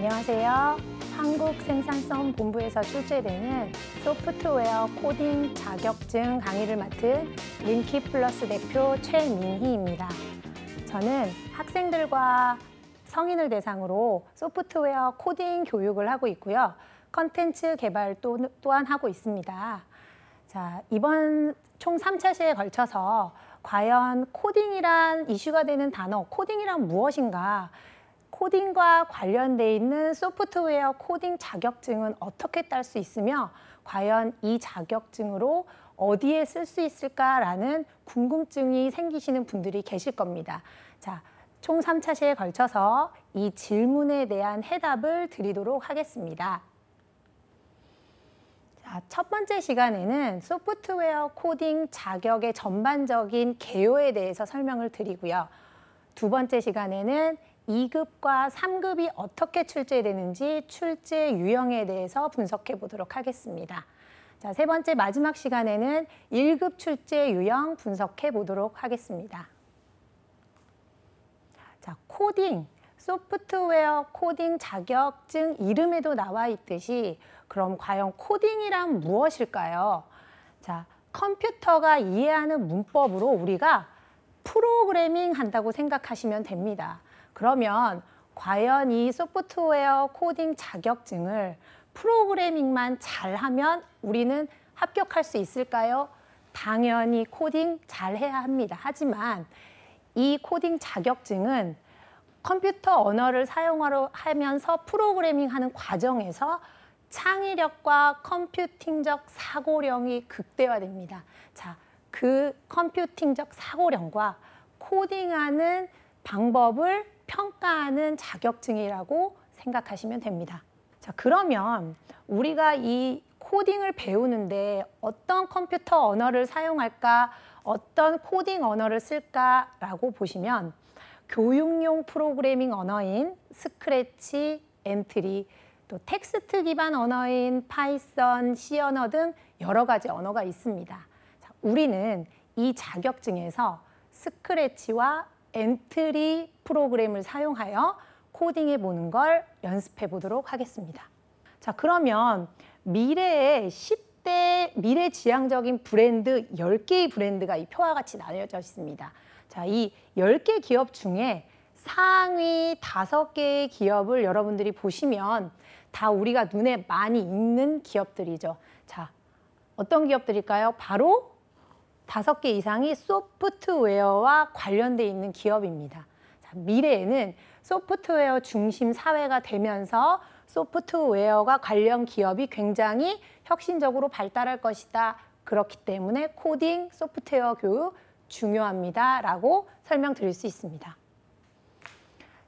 안녕하세요. 한국생산성본부에서 출제되는 소프트웨어 코딩 자격증 강의를 맡은 링키플러스 대표 최민희입니다. 저는 학생들과 성인을 대상으로 소프트웨어 코딩 교육을 하고 있고요. 컨텐츠 개발 또한 하고 있습니다. 자, 이번 총 3차 시에 걸쳐서 과연 코딩이란 이슈가 되는 단어, 코딩이란 무엇인가? 코딩과 관련돼 있는 소프트웨어 코딩 자격증은 어떻게 딸 수 있으며 과연 이 자격증으로 어디에 쓸 수 있을까라는 궁금증이 생기시는 분들이 계실 겁니다. 자, 총 3차 시에 걸쳐서 이 질문에 대한 해답을 드리도록 하겠습니다. 자, 첫 번째 시간에는 소프트웨어 코딩 자격의 전반적인 개요에 대해서 설명을 드리고요. 두 번째 시간에는 2급과 3급이 어떻게 출제되는지 출제 유형에 대해서 분석해 보도록 하겠습니다. 자, 세 번째 마지막 시간에는 1급 출제 유형 분석해 보도록 하겠습니다. 자, 코딩, 소프트웨어 코딩 자격증 이름에도 나와 있듯이 그럼 과연 코딩이란 무엇일까요? 자, 컴퓨터가 이해하는 문법으로 우리가 프로그래밍 한다고 생각하시면 됩니다. 그러면 과연 이 소프트웨어 코딩 자격증을 프로그래밍만 잘하면 우리는 합격할 수 있을까요? 당연히 코딩 잘해야 합니다. 하지만 이 코딩 자격증은 컴퓨터 언어를 사용하면서 프로그래밍하는 과정에서 창의력과 컴퓨팅적 사고력이 극대화됩니다. 자, 그 컴퓨팅적 사고력과 코딩하는 방법을 평가하는 자격증이라고 생각하시면 됩니다. 자, 그러면 우리가 이 코딩을 배우는데 어떤 컴퓨터 언어를 사용할까, 어떤 코딩 언어를 쓸까라고 보시면 교육용 프로그래밍 언어인 스크래치, 엔트리, 또 텍스트 기반 언어인 파이썬, C 언어 등 여러 가지 언어가 있습니다. 자, 우리는 이 자격증에서 스크래치와 엔트리 프로그램을 사용하여 코딩해 보는 걸 연습해 보도록 하겠습니다. 자, 그러면 미래의 10대 미래지향적인 브랜드 10개의 브랜드가 이 표와 같이 나뉘어져 있습니다. 자, 이 10개 기업 중에 상위 5개의 기업을 여러분들이 보시면 다 우리가 눈에 많이 익는 기업들이죠. 자, 어떤 기업들일까요? 바로 5개 이상이 소프트웨어와 관련돼 있는 기업입니다. 자, 미래에는 소프트웨어 중심 사회가 되면서 소프트웨어가 관련 기업이 굉장히 혁신적으로 발달할 것이다. 그렇기 때문에 코딩, 소프트웨어 교육 중요합니다. 라고 설명드릴 수 있습니다.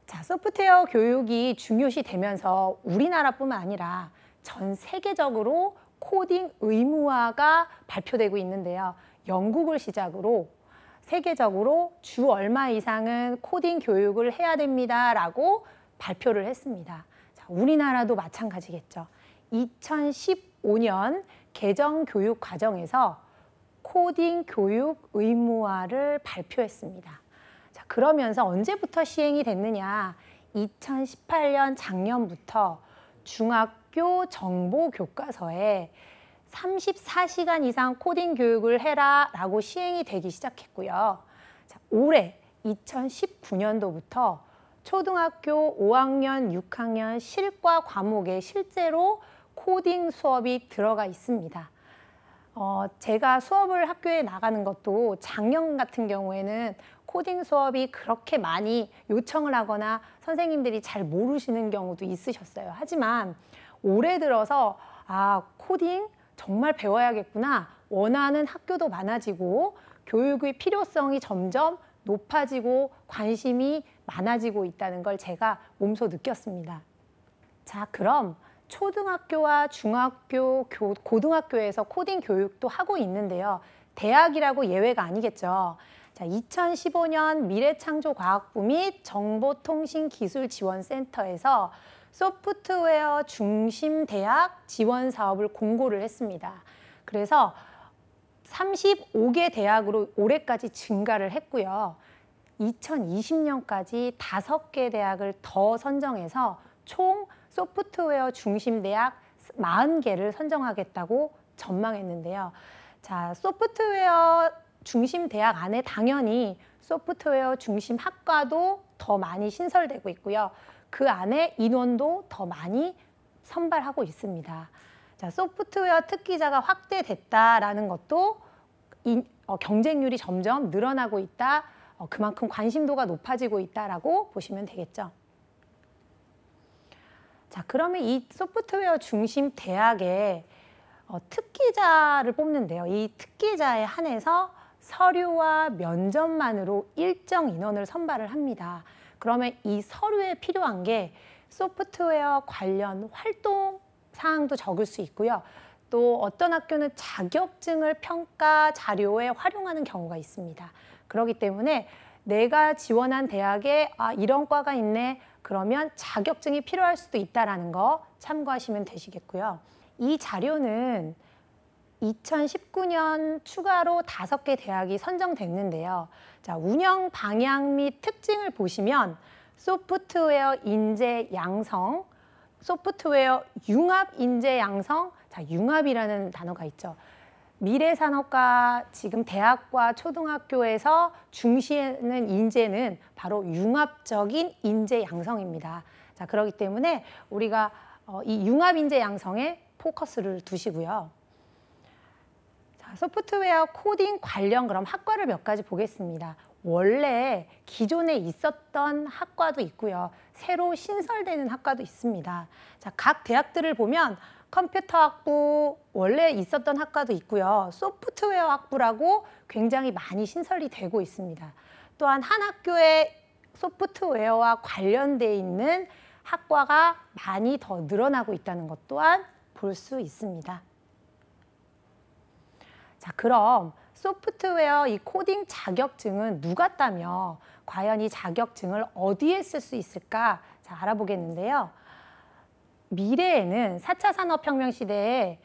자, 소프트웨어 교육이 중요시 되면서 우리나라뿐만 아니라 전 세계적으로 코딩 의무화가 발표되고 있는데요. 영국을 시작으로 세계적으로 주 얼마 이상은 코딩 교육을 해야 됩니다. 라고 발표를 했습니다. 자, 우리나라도 마찬가지겠죠. 2015년 개정 교육 과정에서 코딩 교육 의무화를 발표했습니다. 자, 그러면서 언제부터 시행이 됐느냐? 2018년 작년부터 중학교 정보 교과서에 34시간 이상 코딩 교육을 해라 라고 시행이 되기 시작했고요. 자, 올해 2019년도부터 초등학교 5학년, 6학년 실과 과목에 실제로 코딩 수업이 들어가 있습니다. 제가 수업을 학교에 나가는 것도 작년 같은 경우에는 코딩 수업이 그렇게 많이 요청을 하거나 선생님들이 잘 모르시는 경우도 있으셨어요. 하지만 올해 들어서 코딩 정말 배워야겠구나. 원하는 학교도 많아지고 교육의 필요성이 점점 높아지고 관심이 많아지고 있다는 걸 제가 몸소 느꼈습니다. 자, 그럼 초등학교와 중학교, 고등학교에서 코딩 교육도 하고 있는데요. 대학이라고 예외가 아니겠죠. 자, 2015년 미래창조과학부 및 정보통신기술지원센터에서 소프트웨어 중심 대학 지원 사업을 공고를 했습니다. 그래서 35개 대학으로 올해까지 증가를 했고요. 2020년까지 5개 대학을 더 선정해서 총 소프트웨어 중심 대학 40개를 선정하겠다고 전망했는데요. 자, 소프트웨어 중심 대학 안에 당연히 소프트웨어 중심 학과도 더 많이 신설되고 있고요. 그 안에 인원도 더 많이 선발하고 있습니다. 자, 소프트웨어 특기자가 확대됐다라는 것도 경쟁률이 점점 늘어나고 있다. 그만큼 관심도가 높아지고 있다라고 보시면 되겠죠. 자, 그러면 이 소프트웨어 중심 대학에 특기자를 뽑는데요. 이 특기자에 한해서 서류와 면접만으로 일정 인원을 선발을 합니다. 그러면 이 서류에 필요한 게 소프트웨어 관련 활동 사항도 적을 수 있고요. 또 어떤 학교는 자격증을 평가 자료에 활용하는 경우가 있습니다. 그렇기 때문에 내가 지원한 대학에 이런 과가 있네. 그러면 자격증이 필요할 수도 있다는 거 참고하시면 되시겠고요. 이 자료는 2019년 추가로 5개 대학이 선정됐는데요. 자, 운영 방향 및 특징을 보시면 소프트웨어 인재 양성, 소프트웨어 융합 인재 양성, 자, 융합이라는 단어가 있죠. 미래산업과 지금 대학과 초등학교에서 중시하는 인재는 바로 융합적인 인재 양성입니다. 자, 그렇기 때문에 우리가 이 융합 인재 양성에 포커스를 두시고요. 자, 소프트웨어 코딩 관련 그럼 학과를 몇 가지 보겠습니다. 원래 기존에 있었던 학과도 있고요. 새로 신설되는 학과도 있습니다. 자, 각 대학들을 보면 컴퓨터학부 원래 있었던 학과도 있고요. 소프트웨어 학부라고 굉장히 많이 신설이 되고 있습니다. 또한 한 학교에 소프트웨어와 관련돼 있는 학과가 많이 더 늘어나고 있다는 것 또한 볼 수 있습니다. 자, 그럼 소프트웨어 이 코딩 자격증은 누가 따며 과연 이 자격증을 어디에 쓸 수 있을까? 자, 알아보겠는데요. 미래에는 4차 산업혁명 시대에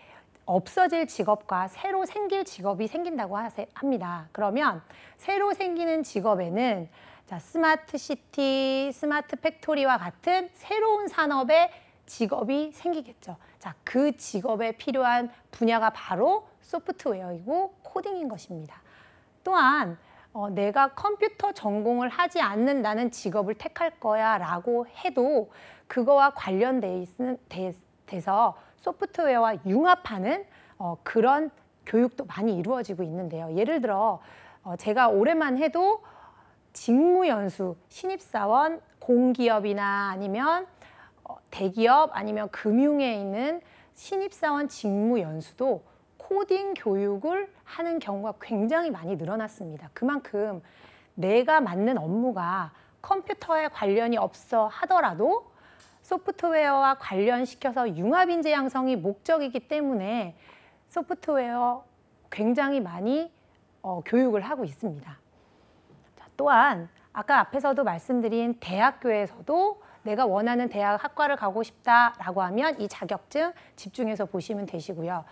없어질 직업과 새로 생길 직업이 생긴다고 합니다. 그러면 새로 생기는 직업에는 자, 스마트 시티, 스마트 팩토리와 같은 새로운 산업의 직업이 생기겠죠. 자, 그 직업에 필요한 분야가 바로 소프트웨어이고 코딩인 것입니다. 또한 내가 컴퓨터 전공을 하지 않는다는 직업을 택할 거야 라고 해도 그거와 관련돼서 소프트웨어와 융합하는 그런 교육도 많이 이루어지고 있는데요. 예를 들어 제가 올해만 해도 직무연수, 신입사원, 공기업이나 아니면 대기업 아니면 금융에 있는 신입사원 직무연수도 코딩 교육을 하는 경우가 굉장히 많이 늘어났습니다. 그만큼 내가 맡는 업무가 컴퓨터에 관련이 없어 하더라도 소프트웨어와 관련시켜서 융합인재 양성이 목적이기 때문에 소프트웨어 굉장히 많이 교육을 하고 있습니다. 자, 또한 아까 앞에서도 말씀드린 대학교에서도 내가 원하는 대학 학과를 가고 싶다라고 하면 이 자격증 집중해서 보시면 되시고요.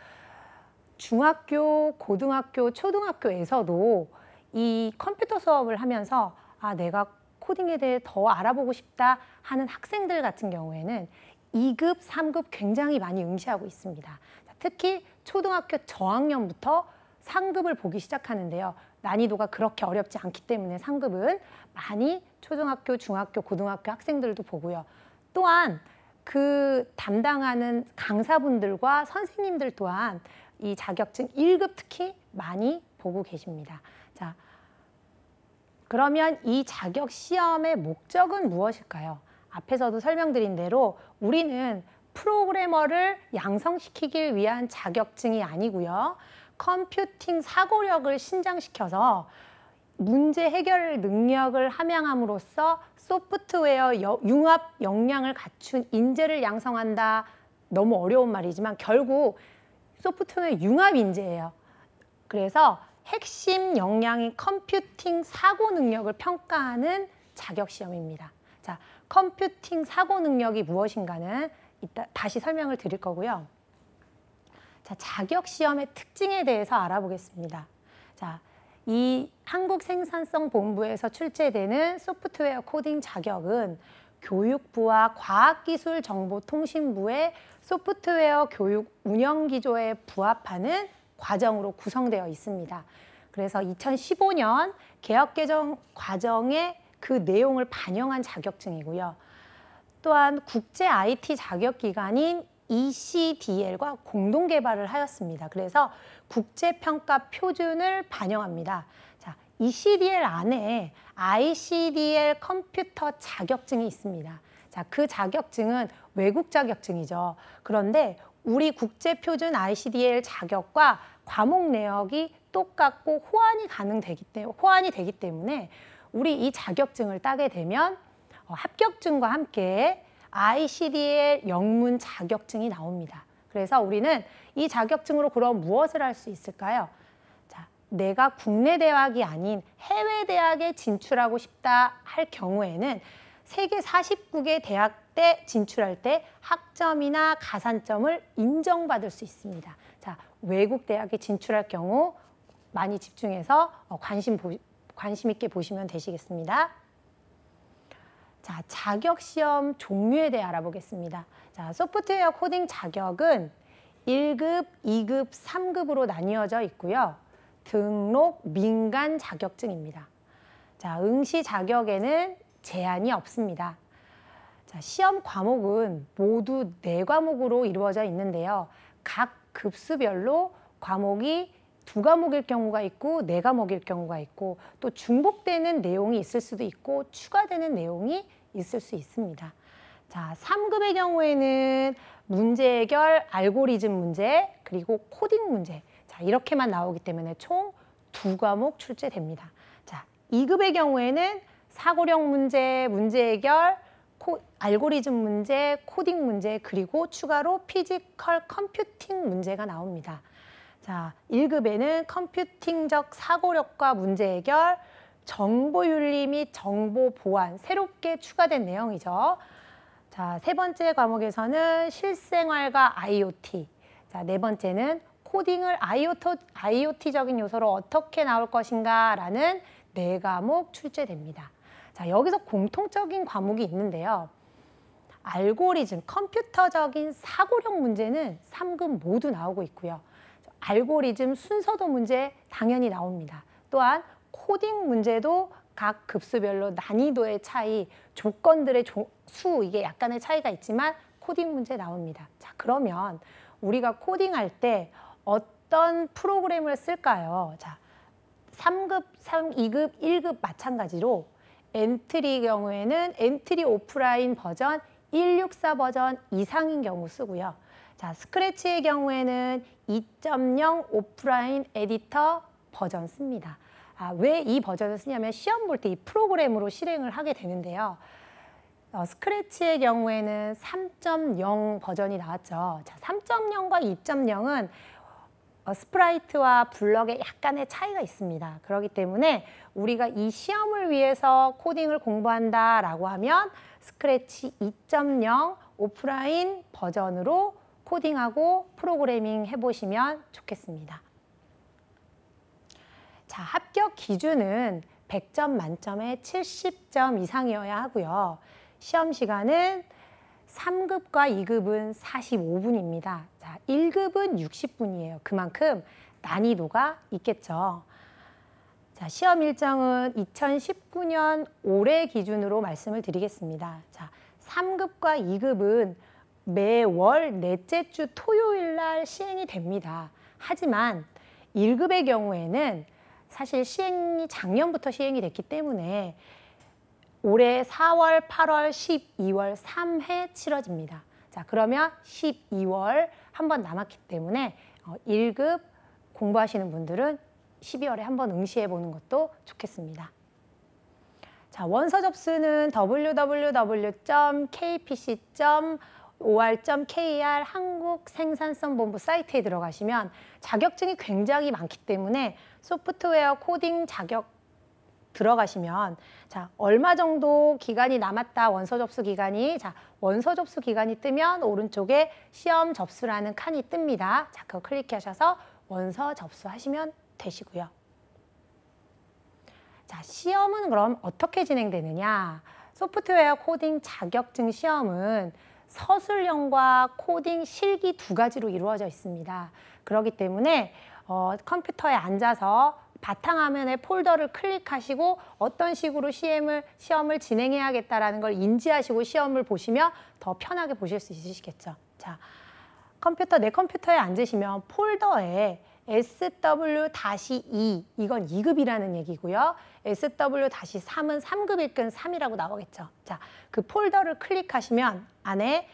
중학교, 고등학교, 초등학교에서도 이 컴퓨터 수업을 하면서 내가 코딩에 대해 더 알아보고 싶다 하는 학생들 같은 경우에는 2급, 3급 굉장히 많이 응시하고 있습니다. 특히 초등학교 저학년부터 상급을 보기 시작하는데요. 난이도가 그렇게 어렵지 않기 때문에 상급은 많이 초등학교, 중학교, 고등학교 학생들도 보고요. 또한 그 담당하는 강사분들과 선생님들 또한 이 자격증 1급 특히 많이 보고 계십니다. 자, 그러면 이 자격 시험의 목적은 무엇일까요? 앞에서도 설명드린 대로 우리는 프로그래머를 양성시키기 위한 자격증이 아니고요. 컴퓨팅 사고력을 신장시켜서 문제 해결 능력을 함양함으로써 소프트웨어 융합 역량을 갖춘 인재를 양성한다. 너무 어려운 말이지만 결국 소프트웨어 융합 인재예요. 그래서 핵심 역량인 컴퓨팅 사고 능력을 평가하는 자격 시험입니다. 자, 컴퓨팅 사고 능력이 무엇인가는 이따 다시 설명을 드릴 거고요. 자, 자격 시험의 특징에 대해서 알아보겠습니다. 자, 이 한국생산성본부에서 출제되는 소프트웨어 코딩 자격은 교육부와 과학기술정보통신부의 소프트웨어 교육 운영 기조에 부합하는 과정으로 구성되어 있습니다. 그래서 2015년 개혁 개정 과정에 그 내용을 반영한 자격증이고요. 또한 국제 IT 자격기관인 ECDL과 공동 개발을 하였습니다. 그래서 국제평가 표준을 반영합니다. 자, ECDL 안에 ICDL 컴퓨터 자격증이 있습니다. 자, 그 자격증은 외국 자격증이죠. 그런데 우리 국제표준 ICDL 자격과 과목 내역이 똑같고 호환이 되기 때문에 우리 이 자격증을 따게 되면 합격증과 함께 ICDL 영문 자격증이 나옵니다. 그래서 우리는 이 자격증으로 그럼 무엇을 할 수 있을까요? 자, 내가 국내 대학이 아닌 해외 대학에 진출하고 싶다 할 경우에는 세계 49개 대학에 진출할 때 학점이나 가산점을 인정받을 수 있습니다. 자, 외국 대학에 진출할 경우 많이 집중해서 관심 있게 보시면 되시겠습니다. 자, 자격시험 종류에 대해 알아보겠습니다. 자, 소프트웨어 코딩 자격은 1급, 2급, 3급으로 나뉘어져 있고요. 등록 민간 자격증입니다. 자, 응시 자격에는 제한이 없습니다. 자, 시험 과목은 모두 4과목으로 이루어져 있는데요. 각 급수별로 과목이 2과목일 경우가 있고 4과목일 경우가 있고 또 중복되는 내용이 있을 수도 있고 추가되는 내용이 있을 수 있습니다. 자, 3급의 경우에는 문제 해결, 알고리즘 문제, 그리고 코딩 문제. 자, 이렇게만 나오기 때문에 총 2과목 출제됩니다. 자, 2급의 경우에는 사고력 문제, 문제 해결, 알고리즘 문제, 코딩 문제, 그리고 추가로 피지컬 컴퓨팅 문제가 나옵니다. 자, 1급에는 컴퓨팅적 사고력과 문제 해결, 정보윤리 및 정보 보안, 새롭게 추가된 내용이죠. 자, 3번째 과목에서는 실생활과 IoT. 자, 4번째는 코딩을 IoT적인 요소로 어떻게 나올 것인가 라는 4과목 출제됩니다. 자, 여기서 공통적인 과목이 있는데요. 알고리즘, 컴퓨터적인 사고력 문제는 3급 모두 나오고 있고요. 알고리즘 순서도 문제 당연히 나옵니다. 또한 코딩 문제도 각 급수별로 난이도의 차이, 조건들의 수, 이게 약간의 차이가 있지만 코딩 문제 나옵니다. 자, 그러면 우리가 코딩할 때 어떤 프로그램을 쓸까요? 자, 3급, 2급, 1급 마찬가지로 엔트리 경우에는 엔트리 오프라인 버전 164 버전 이상인 경우 쓰고요. 자, 스크래치의 경우에는 2.0 오프라인 에디터 버전 씁니다. 왜 이 버전을 쓰냐면 시험 볼 때 이 프로그램으로 실행을 하게 되는데요. 스크래치의 경우에는 3.0 버전이 나왔죠. 자, 3.0과 2.0은 스프라이트와 블럭에 약간의 차이가 있습니다. 그렇기 때문에 우리가 이 시험을 위해서 코딩을 공부한다라고 하면 스크래치 2.0 오프라인 버전으로 코딩하고 프로그래밍 해보시면 좋겠습니다. 자, 합격 기준은 100점 만점에 70점 이상이어야 하고요. 시험 시간은 3급과 2급은 45분입니다. 자, 1급은 60분이에요. 그만큼 난이도가 있겠죠. 자, 시험 일정은 2019년 올해 기준으로 말씀을 드리겠습니다. 자, 3급과 2급은 매월 넷째 주 토요일 날 시행이 됩니다. 하지만 1급의 경우에는 사실 작년부터 시행이 됐기 때문에 올해 4월, 8월, 12월 3회 치러집니다. 자, 그러면 12월 한 번 남았기 때문에 1급 공부하시는 분들은 12월에 한번 응시해 보는 것도 좋겠습니다. 자, 원서 접수는 www.kpc.or.kr 한국생산성본부 사이트에 들어가시면 자격증이 굉장히 많기 때문에 소프트웨어 코딩 자격 들어가시면 자, 얼마 정도 기간이 남았다, 원서 접수 기간이. 자, 원서 접수 기간이 뜨면 오른쪽에 시험 접수라는 칸이 뜹니다. 자, 그거 클릭하셔서 원서 접수하시면 되시고요. 자, 시험은 그럼 어떻게 진행되느냐? 소프트웨어 코딩 자격증 시험은 서술형과 코딩 실기 두 가지로 이루어져 있습니다. 그렇기 때문에 컴퓨터에 앉아서 바탕화면에 폴더를 클릭하시고 어떤 식으로 시험을 진행해야겠다라는 걸 인지하시고 시험을 보시면 더 편하게 보실 수 있으시겠죠. 자, 내 컴퓨터에 앉으시면 폴더에 SW-2 이건 2급이라는 얘기고요. SW-3은 3급 일근 3이라고 나오겠죠. 자, 그 폴더를 클릭하시면 안에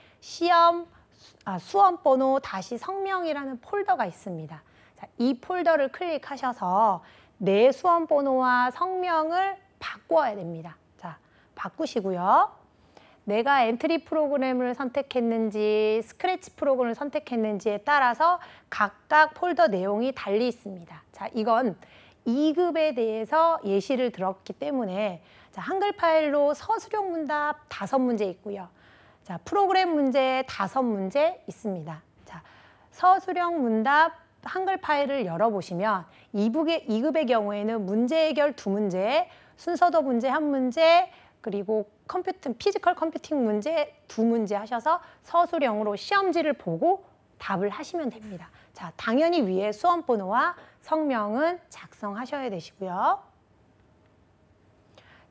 수험번호 성명이라는 폴더가 있습니다. 자, 이 폴더를 클릭하셔서 내 수험번호와 성명을 바꿔야 됩니다. 자, 바꾸시고요. 내가 엔트리 프로그램을 선택했는지 스크래치 프로그램을 선택했는지에 따라서 각각 폴더 내용이 달리 있습니다. 자, 이건 2급에 대해서 예시를 들었기 때문에 자, 한글 파일로 서술형 문답 5문제 있고요. 자, 프로그램 문제 5문제 있습니다. 자, 서술형 문답 한글 파일을 열어보시면 2급의 경우에는 문제 해결 2문제, 순서도 문제 1문제, 그리고 피지컬 컴퓨팅 문제 2문제 하셔서 서술형으로 시험지를 보고 답을 하시면 됩니다. 자, 당연히 위에 수험번호와 성명은 작성하셔야 되시고요.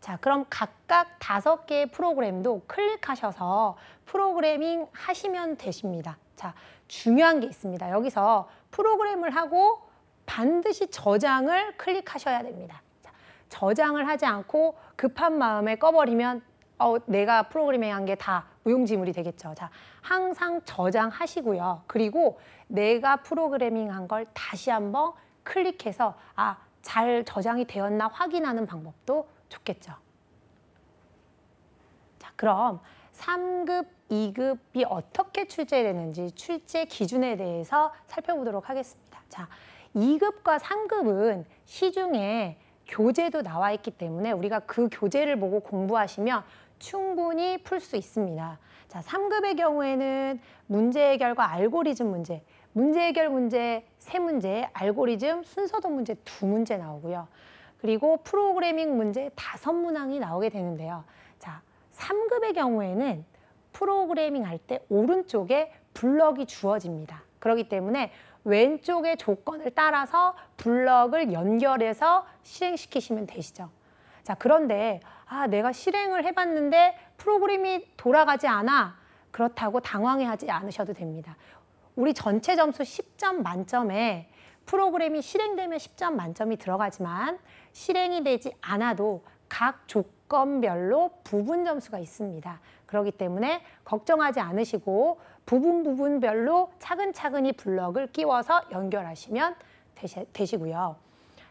자, 그럼 각각 5개의 프로그램도 클릭하셔서 프로그래밍 하시면 되십니다. 자, 중요한 게 있습니다. 여기서 프로그램을 하고 반드시 저장을 클릭하셔야 됩니다. 자, 저장을 하지 않고 급한 마음에 꺼버리면 내가 프로그래밍한 게 다 무용지물이 되겠죠. 자, 항상 저장하시고요. 그리고 내가 프로그래밍한 걸 다시 한번 클릭해서 잘 저장이 되었나 확인하는 방법도 좋겠죠. 자, 그럼 3급, 2급이 어떻게 출제되는지 출제 기준에 대해서 살펴보도록 하겠습니다. 자, 2급과 3급은 시중에 교재도 나와 있기 때문에 우리가 그 교재를 보고 공부하시면 충분히 풀 수 있습니다. 자, 3급의 경우에는 문제 해결과 알고리즘 문제, 문제 해결 문제 3문제, 알고리즘 순서도 문제 2문제 나오고요. 그리고 프로그래밍 문제 5문항이 나오게 되는데요. 자, 3급의 경우에는 프로그래밍 할 때 오른쪽에 블럭이 주어집니다. 그렇기 때문에 왼쪽의 조건을 따라서 블럭을 연결해서 실행시키시면 되시죠. 자, 그런데 내가 실행을 해봤는데 프로그램이 돌아가지 않아. 그렇다고 당황해하지 않으셔도 됩니다. 우리 전체 점수 10점 만점에 프로그램이 실행되면 10점 만점이 들어가지만 실행이 되지 않아도 각 조건별로 부분 점수가 있습니다. 그렇기 때문에 걱정하지 않으시고 부분별로 차근차근히 블럭을 끼워서 연결하시면 되시고요.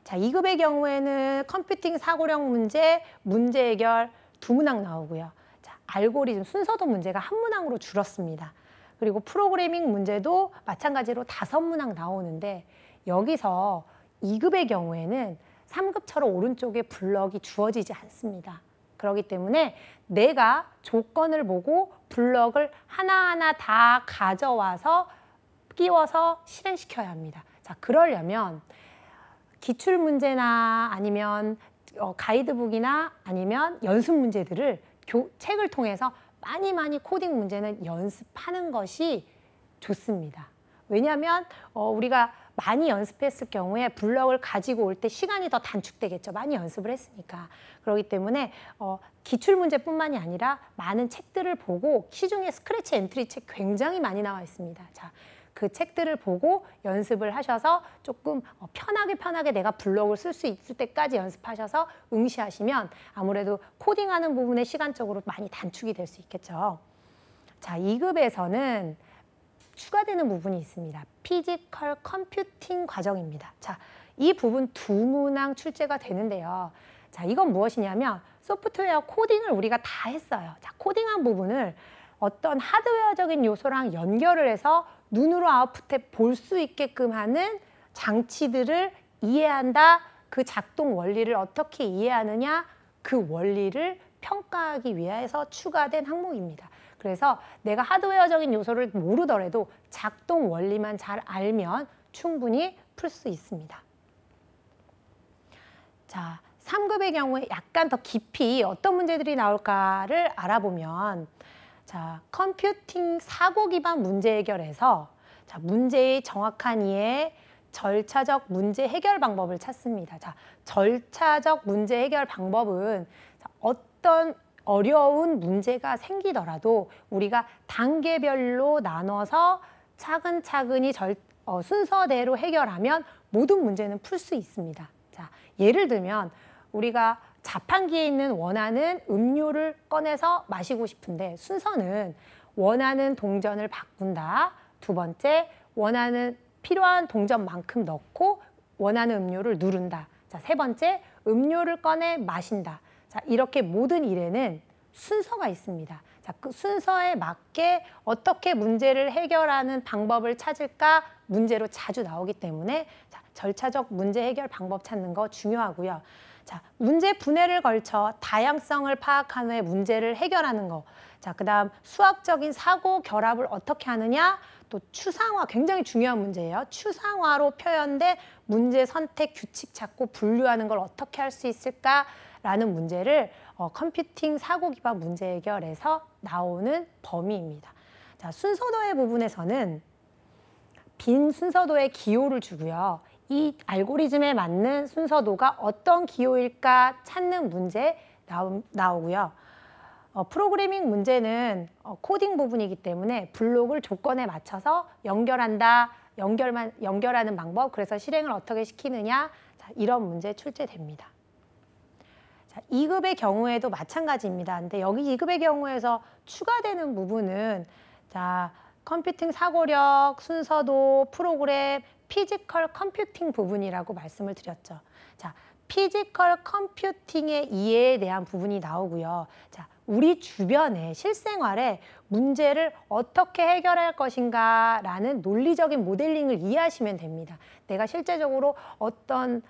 자, 2급의 경우에는 컴퓨팅 사고력 문제, 문제 해결 2문항 나오고요. 자, 알고리즘 순서도 문제가 1문항으로 줄었습니다. 그리고 프로그래밍 문제도 마찬가지로 5문항 나오는데 여기서 2급의 경우에는 3급처럼 오른쪽에 블럭이 주어지지 않습니다. 그렇기 때문에 내가 조건을 보고 블럭을 하나하나 다 가져와서 끼워서 실행시켜야 합니다. 자, 그러려면 기출문제나 아니면 가이드북이나 아니면 연습 문제들을 책을 통해서 많이 코딩 문제는 연습하는 것이 좋습니다. 왜냐하면 우리가 많이 연습했을 경우에 블럭을 가지고 올 때 시간이 더 단축되겠죠. 많이 연습을 했으니까. 그렇기 때문에 기출문제뿐만이 아니라 많은 책들을 보고 시중에 스크래치 엔트리 책 굉장히 많이 나와 있습니다. 자, 그 책들을 보고 연습을 하셔서 조금 편하게 내가 블럭을 쓸 수 있을 때까지 연습하셔서 응시하시면 아무래도 코딩하는 부분에 시간적으로 많이 단축이 될 수 있겠죠. 자, 2급에서는 추가되는 부분이 있습니다. 피지컬 컴퓨팅 과정입니다. 자, 이 부분 2문항 출제가 되는데요. 자, 이건 무엇이냐면 소프트웨어 코딩을 우리가 다 했어요. 자, 코딩한 부분을 어떤 하드웨어적인 요소랑 연결을 해서 눈으로 아웃풋에 볼 수 있게끔 하는 장치들을 이해한다. 그 작동 원리를 어떻게 이해하느냐, 그 원리를 평가하기 위해서 추가된 항목입니다. 그래서 내가 하드웨어적인 요소를 모르더라도 작동 원리만 잘 알면 충분히 풀 수 있습니다. 자, 3급의 경우에 약간 더 깊이 어떤 문제들이 나올까를 알아보면 자, 컴퓨팅 사고 기반 문제 해결에서 자, 문제의 정확한 이해, 절차적 문제 해결 방법을 찾습니다. 자, 절차적 문제 해결 방법은 자, 어떤 어려운 문제가 생기더라도 우리가 단계별로 나눠서 차근차근히 순서대로 해결하면 모든 문제는 풀 수 있습니다. 자, 예를 들면 우리가 자판기에 있는 원하는 음료를 꺼내서 마시고 싶은데 순서는 원하는 동전을 바꾼다. 두 번째, 원하는 필요한 동전만큼 넣고 원하는 음료를 누른다. 자, 세 번째, 음료를 꺼내 마신다. 자, 이렇게 모든 일에는 순서가 있습니다. 자, 그 순서에 맞게 어떻게 문제를 해결하는 방법을 찾을까 문제로 자주 나오기 때문에 자, 절차적 문제 해결 방법 찾는 거 중요하고요. 자, 문제 분해를 걸쳐 다양성을 파악한 후에 문제를 해결하는 거. 자, 그다음 수학적인 사고 결합을 어떻게 하느냐? 또 추상화, 굉장히 중요한 문제예요. 추상화로 표현된 문제 선택 규칙 찾고 분류하는 걸 어떻게 할 수 있을까라는 문제를 컴퓨팅 사고 기반 문제 해결에서 나오는 범위입니다. 자, 순서도의 부분에서는 빈 순서도에 기호를 주고요. 이 알고리즘에 맞는 순서도가 어떤 기호일까 찾는 문제 나오고요. 프로그래밍 문제는 코딩 부분이기 때문에 블록을 조건에 맞춰서 연결한다, 연결하는 방법, 그래서 실행을 어떻게 시키느냐, 자, 이런 문제 출제됩니다. 자, 2급의 경우에도 마찬가지입니다. 근데 여기 2급의 경우에서 추가되는 부분은 자, 컴퓨팅 사고력, 순서도, 프로그램, 피지컬 컴퓨팅 부분이라고 말씀을 드렸죠. 자, 피지컬 컴퓨팅의 이해에 대한 부분이 나오고요. 자, 우리 주변에 실생활에 문제를 어떻게 해결할 것인가 라는 논리적인 모델링을 이해하시면 됩니다. 내가 실제적으로 어떤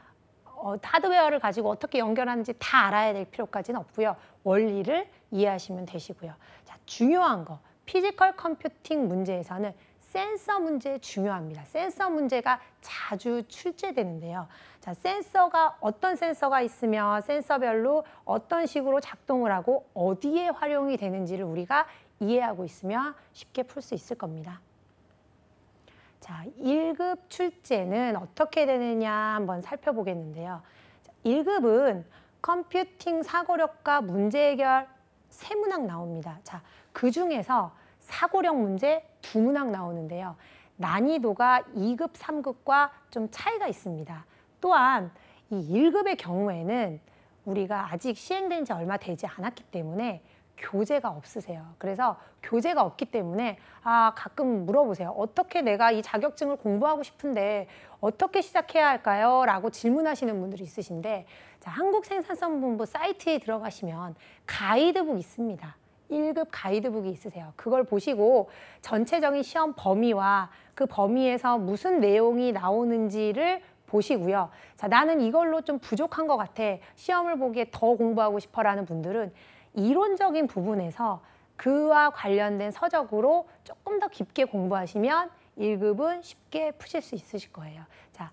하드웨어를 가지고 어떻게 연결하는지 다 알아야 될 필요까지는 없고요. 원리를 이해하시면 되시고요. 자, 중요한 거, 피지컬 컴퓨팅 문제에서는 센서 문제 중요합니다. 센서 문제가 자주 출제되는데요. 자, 센서가 어떤 센서가 있으며 센서별로 어떤 식으로 작동을 하고 어디에 활용이 되는지를 우리가 이해하고 있으면 쉽게 풀 수 있을 겁니다. 자, 1급 출제는 어떻게 되느냐 한번 살펴보겠는데요. 1급은 컴퓨팅 사고력과 문제 해결 3문항 나옵니다. 자, 그 중에서 사고력 문제 2문항 나오는데요. 난이도가 2급, 3급과 좀 차이가 있습니다. 또한 이 1급의 경우에는 우리가 아직 시행된 지 얼마 되지 않았기 때문에 교재가 없으세요. 그래서 교재가 없기 때문에 가끔 물어보세요. 어떻게 내가 이 자격증을 공부하고 싶은데 어떻게 시작해야 할까요? 라고 질문하시는 분들이 있으신데 자, 한국생산성본부 사이트에 들어가시면 가이드북 있습니다. 1급 가이드북이 있으세요. 그걸 보시고 전체적인 시험 범위와 그 범위에서 무슨 내용이 나오는지를 보시고요. 자, 나는 이걸로 좀 부족한 것 같아. 시험을 보기에 더 공부하고 싶어라는 분들은 이론적인 부분에서 그와 관련된 서적으로 조금 더 깊게 공부하시면 1급은 쉽게 푸실 수 있으실 거예요. 자,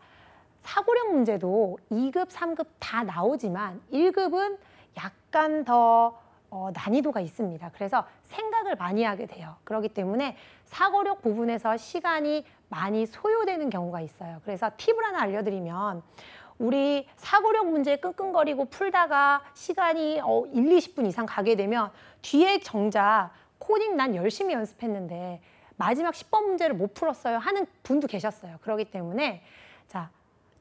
사고력 문제도 2급, 3급 다 나오지만 1급은 약간 더 난이도가 있습니다. 그래서 생각을 많이 하게 돼요. 그렇기 때문에 사고력 부분에서 시간이 많이 소요되는 경우가 있어요. 그래서 팁을 하나 알려드리면 우리 사고력 문제 끙끙거리고 풀다가 시간이 1, 20분 이상 가게 되면 뒤에 정작 코딩 난 열심히 연습했는데 마지막 10번 문제를 못 풀었어요 하는 분도 계셨어요. 그렇기 때문에 자,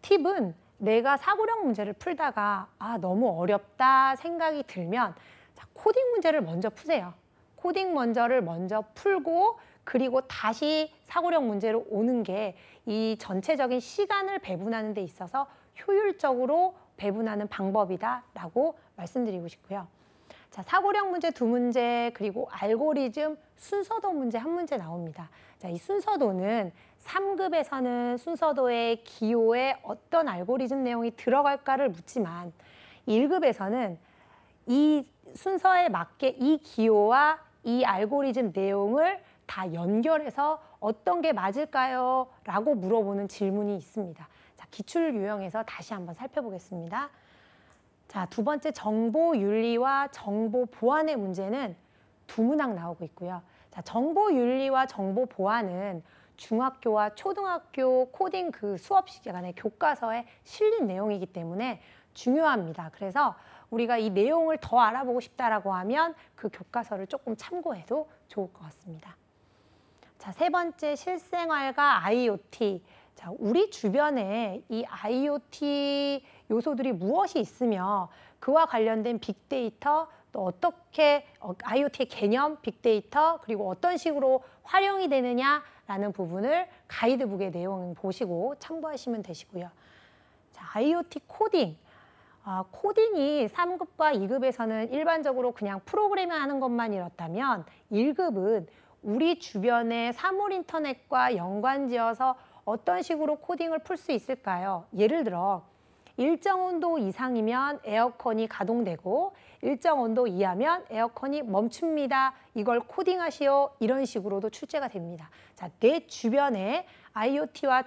팁은 내가 사고력 문제를 풀다가 너무 어렵다 생각이 들면 자, 코딩 문제를 먼저 푸세요. 코딩 문제를 먼저 풀고 그리고 다시 사고력 문제로 오는 게 이 전체적인 시간을 배분하는 데 있어서 효율적으로 배분하는 방법이다라고 말씀드리고 싶고요. 자, 사고력 문제 2문제 그리고 알고리즘 순서도 문제 1문제 나옵니다. 자, 이 순서도는 3급에서는 순서도의 기호에 어떤 알고리즘 내용이 들어갈까를 묻지만 1급에서는 이 순서에 맞게 이 기호와 이 알고리즘 내용을 다 연결해서 어떤 게 맞을까요? 라고 물어보는 질문이 있습니다. 자, 기출 유형에서 다시 한번 살펴보겠습니다. 자, 두 번째 정보 윤리와 정보 보안의 문제는 두 문항 나오고 있고요. 자, 정보 윤리와 정보 보안은 중학교와 초등학교 코딩 그 수업 시간에 교과서에 실린 내용이기 때문에 중요합니다. 그래서 우리가 이 내용을 더 알아보고 싶다라고 하면 그 교과서를 조금 참고해도 좋을 것 같습니다. 자, 세 번째 실생활과 IoT. 자, 우리 주변에 이 IoT 요소들이 무엇이 있으며 그와 관련된 빅데이터, 또 어떻게 IoT의 개념, 빅데이터, 그리고 어떤 식으로 활용이 되느냐라는 부분을 가이드북의 내용 보시고 참고하시면 되시고요. 자, IoT 코딩. 코딩이 3급과 2급에서는 일반적으로 그냥 프로그래밍 하는 것만이었다면 1급은 우리 주변의 사물 인터넷과 연관지어서 어떤 식으로 코딩을 풀 수 있을까요? 예를 들어 일정 온도 이상이면 에어컨이 가동되고 일정 온도 이하면 에어컨이 멈춥니다. 이걸 코딩하시오. 이런 식으로도 출제가 됩니다. 자, 내 주변에 IoT와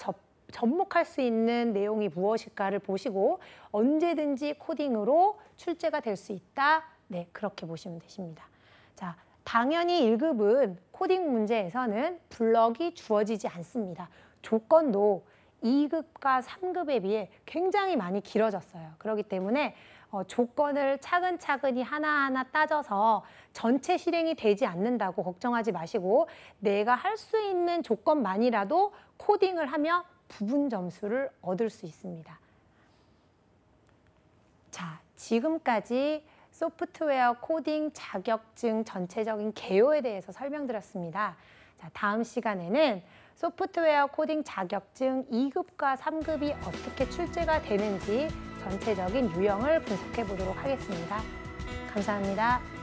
접목할 수 있는 내용이 무엇일까를 보시고 언제든지 코딩으로 출제가 될 수 있다. 네, 그렇게 보시면 되십니다. 자, 당연히 1급은 코딩 문제에서는 블럭이 주어지지 않습니다. 조건도 2급과 3급에 비해 굉장히 많이 길어졌어요. 그렇기 때문에 조건을 차근차근히 하나하나 따져서 전체 실행이 되지 않는다고 걱정하지 마시고 내가 할 수 있는 조건만이라도 코딩을 하며 부분 점수를 얻을 수 있습니다. 자, 지금까지 소프트웨어 코딩 자격증 전체적인 개요에 대해서 설명드렸습니다. 자, 다음 시간에는 소프트웨어 코딩 자격증 2급과 3급이 어떻게 출제가 되는지 전체적인 유형을 분석해 보도록 하겠습니다. 감사합니다.